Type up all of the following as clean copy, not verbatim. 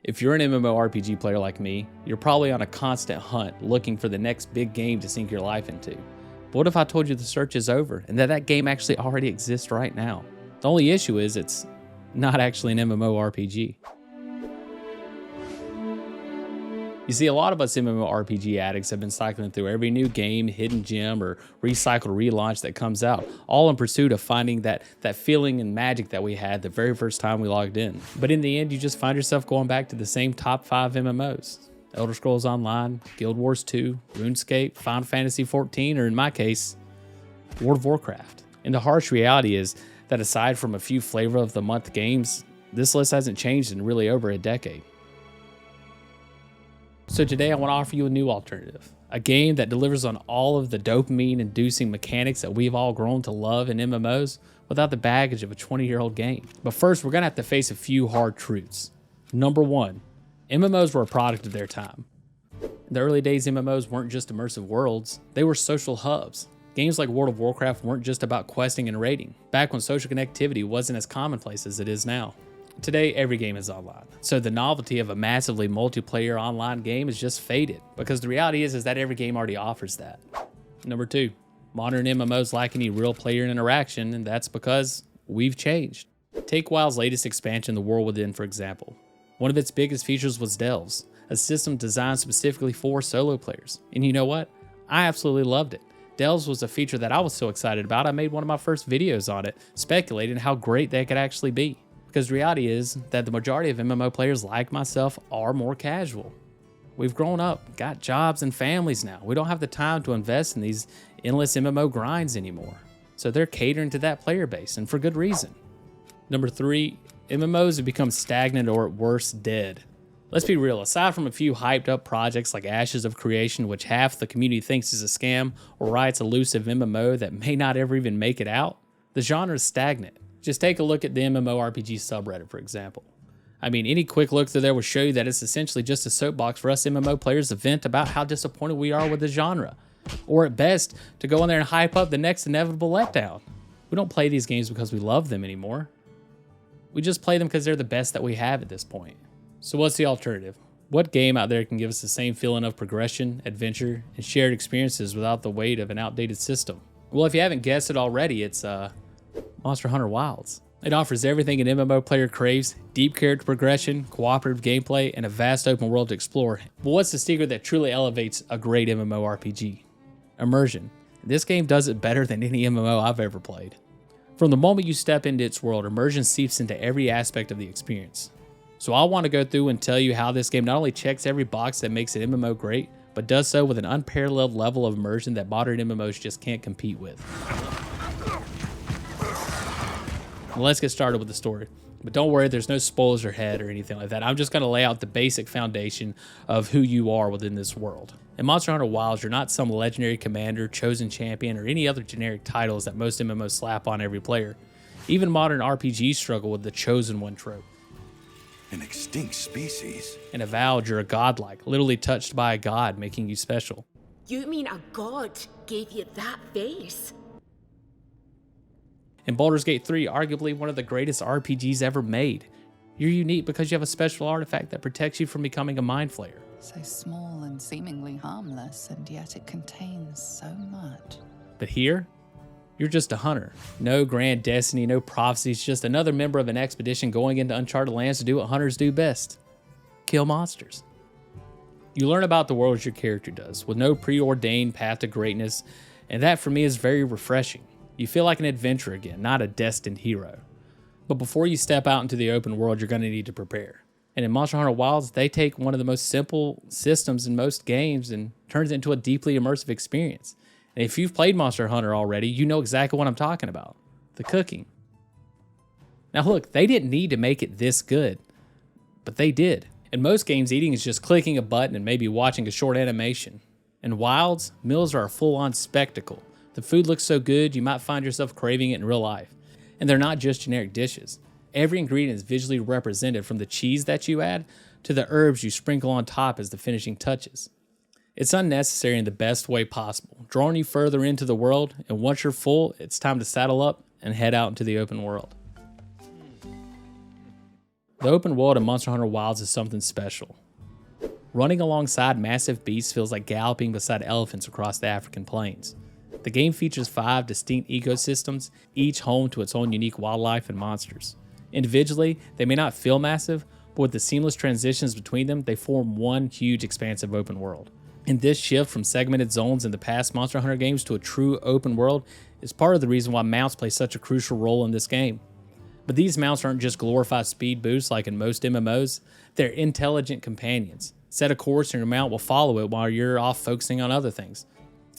If you're an MMORPG player like me, you're probably on a constant hunt looking for the next big game to sink your life into. But what if I told you the search is over and that game actually already exists right now? The only issue is it's not actually an MMORPG. You see, a lot of us MMORPG addicts have been cycling through every new game, hidden gem, or recycled relaunch that comes out, all in pursuit of finding that feeling and magic that we had the very first time we logged in. But in the end, you just find yourself going back to the same top 5 MMOs. Elder Scrolls Online, Guild Wars 2, RuneScape, Final Fantasy XIV, or in my case, World of Warcraft. And the harsh reality is that aside from a few flavor of the month games, this list hasn't changed in really over a decade. So today I want to offer you a new alternative, a game that delivers on all of the dopamine-inducing mechanics that we've all grown to love in MMOs without the baggage of a 20-year-old game. But first, we're going to have to face a few hard truths. Number one, MMOs were a product of their time. In the early days, MMOs weren't just immersive worlds, they were social hubs. Games like World of Warcraft weren't just about questing and raiding, back when social connectivity wasn't as commonplace as it is now. Today, every game is online, so the novelty of a massively multiplayer online game is just faded, because the reality is that every game already offers that. Number two, modern MMOs lack any real player interaction, and that's because we've changed. Take WoW's latest expansion, The World Within, for example. One of its biggest features was Delves, a system designed specifically for solo players. And you know what? I absolutely loved it. Delves was a feature that I was so excited about, I made one of my first videos on it, speculating how great they could actually be. Because the reality is that the majority of MMO players like myself are more casual. We've grown up, got jobs and families now. We don't have the time to invest in these endless MMO grinds anymore. So they're catering to that player base, and for good reason. Number three, MMOs have become stagnant or at worst dead. Let's be real, aside from a few hyped up projects like Ashes of Creation, which half the community thinks is a scam, or Riot's elusive MMO that may not ever even make it out, the genre is stagnant. Just take a look at the MMORPG subreddit, for example. I mean, any quick look through there will show you that it's essentially just a soapbox for us MMO players to vent about how disappointed we are with the genre. Or at best, to go in there and hype up the next inevitable letdown. We don't play these games because we love them anymore. We just play them because they're the best that we have at this point. So what's the alternative? What game out there can give us the same feeling of progression, adventure, and shared experiences without the weight of an outdated system? Well, if you haven't guessed it already, it's Monster Hunter Wilds. It offers everything an MMO player craves: deep character progression, cooperative gameplay, and a vast open world to explore. But what's the secret that truly elevates a great MMORPG? Immersion. This game does it better than any MMO I've ever played. From the moment you step into its world, immersion seeps into every aspect of the experience. So I want to go through and tell you how this game not only checks every box that makes an MMO great, but does so with an unparalleled level of immersion that modern MMOs just can't compete with. Let's get started with the story. But don't worry, there's no spoilers ahead or anything like that. I'm just going to lay out the basic foundation of who you are within this world. In Monster Hunter Wilds, you're not some legendary commander, chosen champion, or any other generic titles that most MMOs slap on every player. Even modern RPGs struggle with the chosen one trope. An extinct species? In Avowed, you're a godlike, literally touched by a god, making you special. You mean a god gave you that face? In Baldur's Gate 3, arguably one of the greatest RPGs ever made, you're unique because you have a special artifact that protects you from becoming a mind flayer. So small and seemingly harmless, and yet it contains so much. But here, you're just a hunter. No grand destiny, no prophecies, just another member of an expedition going into uncharted lands to do what hunters do best: kill monsters. You learn about the world as your character does, with no preordained path to greatness, and that for me is very refreshing. You feel like an adventurer again, not a destined hero. But before you step out into the open world, you're going to need to prepare. And in Monster Hunter Wilds, they take one of the most simple systems in most games and turns it into a deeply immersive experience. And if you've played Monster Hunter already, you know exactly what I'm talking about: the cooking. Now look, they didn't need to make it this good, but they did. In most games, eating is just clicking a button and maybe watching a short animation. In Wilds, meals are a full-on spectacle. The food looks so good, you might find yourself craving it in real life. And they're not just generic dishes. Every ingredient is visually represented, from the cheese that you add to the herbs you sprinkle on top as the finishing touches. It's unnecessary in the best way possible, drawing you further into the world, and once you're full, it's time to saddle up and head out into the open world. The open world in Monster Hunter Wilds is something special. Running alongside massive beasts feels like galloping beside elephants across the African plains. The game features 5 distinct ecosystems, each home to its own unique wildlife and monsters. Individually, they may not feel massive, but with the seamless transitions between them, they form one huge expansive open world. And this shift from segmented zones in the past Monster Hunter games to a true open world is part of the reason why mounts play such a crucial role in this game. But these mounts aren't just glorified speed boosts like in most MMOs, they're intelligent companions. Set a course and your mount will follow it while you're off focusing on other things.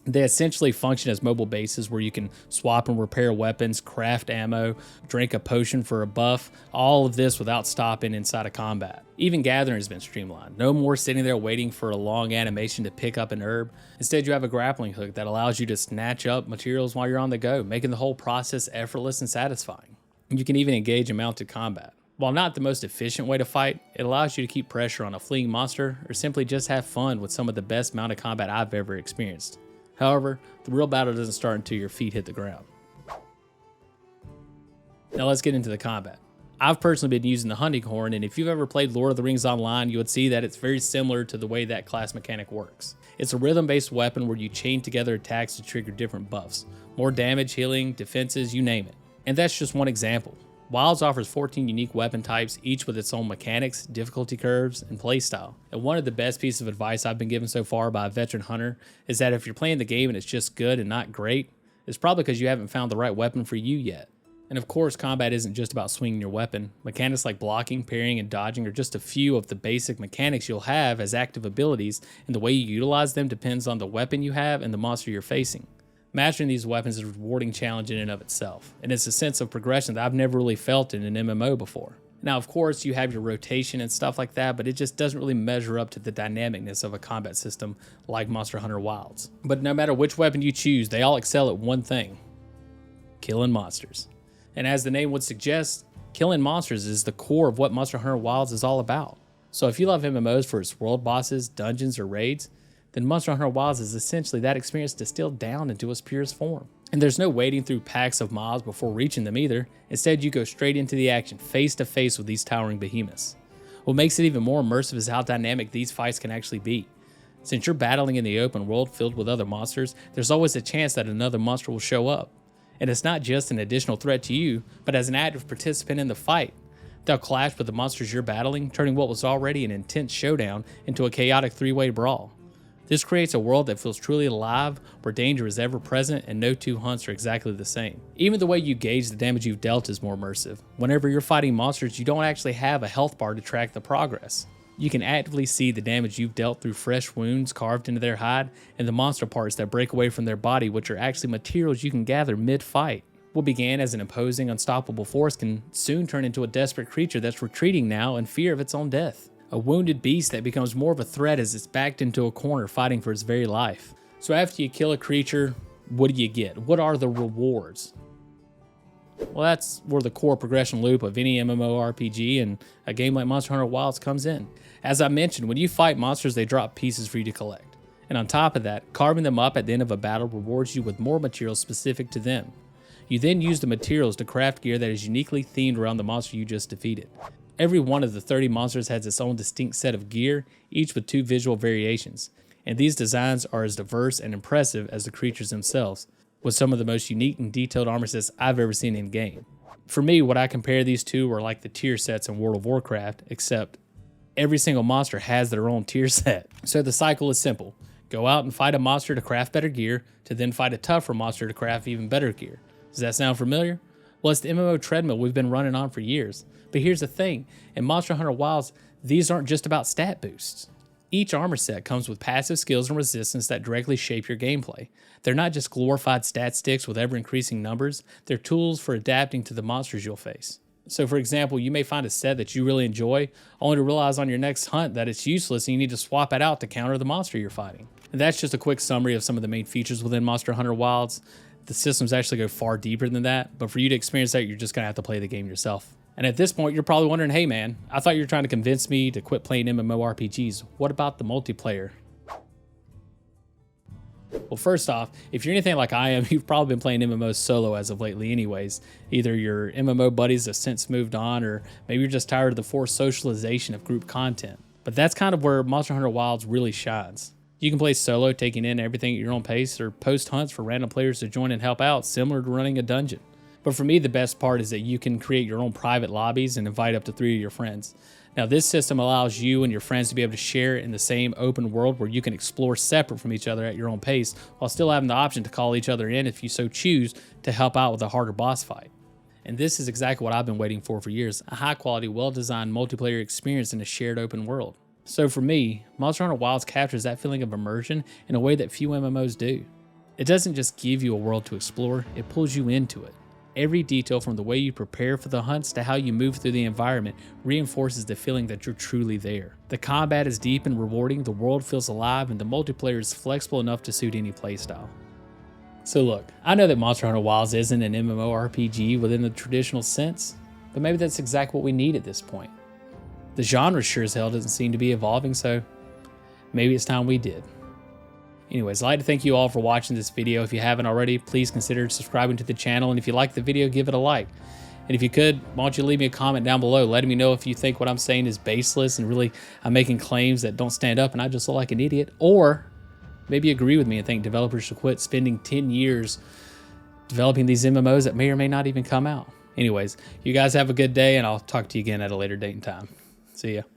They essentially function as mobile bases where you can swap and repair weapons, craft ammo, drink a potion for a buff, all of this without stopping inside of combat. Even gathering has been streamlined. No more sitting there waiting for a long animation to pick up an herb. Instead, you have a grappling hook that allows you to snatch up materials while you're on the go, making the whole process effortless and satisfying. You can even engage in mounted combat. While not the most efficient way to fight, it allows you to keep pressure on a fleeing monster or simply just have fun with some of the best mounted combat I've ever experienced. However, the real battle doesn't start until your feet hit the ground. Now let's get into the combat. I've personally been using the hunting horn, and if you've ever played Lord of the Rings Online, you would see that it's very similar to the way that class mechanic works. It's a rhythm-based weapon where you chain together attacks to trigger different buffs. More damage, healing, defenses, you name it. And that's just one example. Wilds offers 14 unique weapon types, each with its own mechanics, difficulty curves, and playstyle. And one of the best pieces of advice I've been given so far by a veteran hunter is that if you're playing the game and it's just good and not great, it's probably because you haven't found the right weapon for you yet. And of course, combat isn't just about swinging your weapon. Mechanics like blocking, parrying, and dodging are just a few of the basic mechanics you'll have as active abilities, and the way you utilize them depends on the weapon you have and the monster you're facing. Mastering these weapons is a rewarding challenge in and of itself, and it's a sense of progression that I've never really felt in an MMO before. Now, of course, you have your rotation and stuff like that, but it just doesn't really measure up to the dynamicness of a combat system like Monster Hunter Wilds. But no matter which weapon you choose, they all excel at one thing: killing monsters. And as the name would suggest, killing monsters is the core of what Monster Hunter Wilds is all about. So if you love MMOs for its world bosses, dungeons, or raids, then Monster Hunter Wilds is essentially that experience distilled down into its purest form. And there's no wading through packs of mobs before reaching them either. Instead, you go straight into the action, face to face with these towering behemoths. What makes it even more immersive is how dynamic these fights can actually be. Since you're battling in the open world filled with other monsters, there's always a chance that another monster will show up. And it's not just an additional threat to you, but as an active participant in the fight. They'll clash with the monsters you're battling, turning what was already an intense showdown into a chaotic three-way brawl. This creates a world that feels truly alive, where danger is ever present and no two hunts are exactly the same. Even the way you gauge the damage you've dealt is more immersive. Whenever you're fighting monsters, you don't actually have a health bar to track the progress. You can actively see the damage you've dealt through fresh wounds carved into their hide and the monster parts that break away from their body, which are actually materials you can gather mid-fight. What began as an imposing, unstoppable force can soon turn into a desperate creature that's retreating now in fear of its own death. A wounded beast that becomes more of a threat as it's backed into a corner fighting for its very life. So after you kill a creature, what do you get? What are the rewards? Well, that's where the core progression loop of any MMORPG and a game like Monster Hunter Wilds comes in. As I mentioned, when you fight monsters, they drop pieces for you to collect. And on top of that, carving them up at the end of a battle rewards you with more materials specific to them. You then use the materials to craft gear that is uniquely themed around the monster you just defeated. Every one of the 30 monsters has its own distinct set of gear, each with 2 visual variations, and these designs are as diverse and impressive as the creatures themselves, with some of the most unique and detailed armor sets I've ever seen in game. For me, what I compare these to are like the tier sets in World of Warcraft, except every single monster has their own tier set. So the cycle is simple: go out and fight a monster to craft better gear, to then fight a tougher monster to craft even better gear. Does that sound familiar? Well, it's the MMO treadmill we've been running on for years. But here's the thing, in Monster Hunter Wilds, these aren't just about stat boosts. Each armor set comes with passive skills and resistance that directly shape your gameplay. They're not just glorified stat sticks with ever-increasing numbers, they're tools for adapting to the monsters you'll face. So for example, you may find a set that you really enjoy, only to realize on your next hunt that it's useless and you need to swap it out to counter the monster you're fighting. And that's just a quick summary of some of the main features within Monster Hunter Wilds. The systems actually go far deeper than that, but for you to experience that, you're just going to have to play the game yourself. And at this point, you're probably wondering, hey man, I thought you were trying to convince me to quit playing MMORPGs. What about the multiplayer? Well, first off, if you're anything like I am, you've probably been playing MMOs solo as of lately anyways. Either your MMO buddies have since moved on, or maybe you're just tired of the forced socialization of group content. But that's kind of where Monster Hunter Wilds really shines. You can play solo, taking in everything at your own pace, or post hunts for random players to join and help out, similar to running a dungeon. But for me, the best part is that you can create your own private lobbies and invite up to 3 of your friends. Now, this system allows you and your friends to be able to share in the same open world where you can explore separate from each other at your own pace, while still having the option to call each other in if you so choose to help out with a harder boss fight. And this is exactly what I've been waiting for years, a high-quality, well-designed multiplayer experience in a shared open world. So for me, Monster Hunter Wilds captures that feeling of immersion in a way that few MMOs do. It doesn't just give you a world to explore, it pulls you into it. Every detail, from the way you prepare for the hunts to how you move through the environment, reinforces the feeling that you're truly there. The combat is deep and rewarding, the world feels alive, and the multiplayer is flexible enough to suit any playstyle. So look, I know that Monster Hunter Wilds isn't an MMORPG within the traditional sense, but maybe that's exactly what we need at this point. The genre sure as hell doesn't seem to be evolving, so maybe it's time we did. Anyways, I'd like to thank you all for watching this video. If you haven't already, please consider subscribing to the channel, and if you like the video, give it a like. And if you could, why don't you leave me a comment down below letting me know if you think what I'm saying is baseless and really I'm making claims that don't stand up and I just look like an idiot, or maybe agree with me and think developers should quit spending 10 years developing these MMOs that may or may not even come out. Anyways, you guys have a good day, and I'll talk to you again at a later date and time. See ya.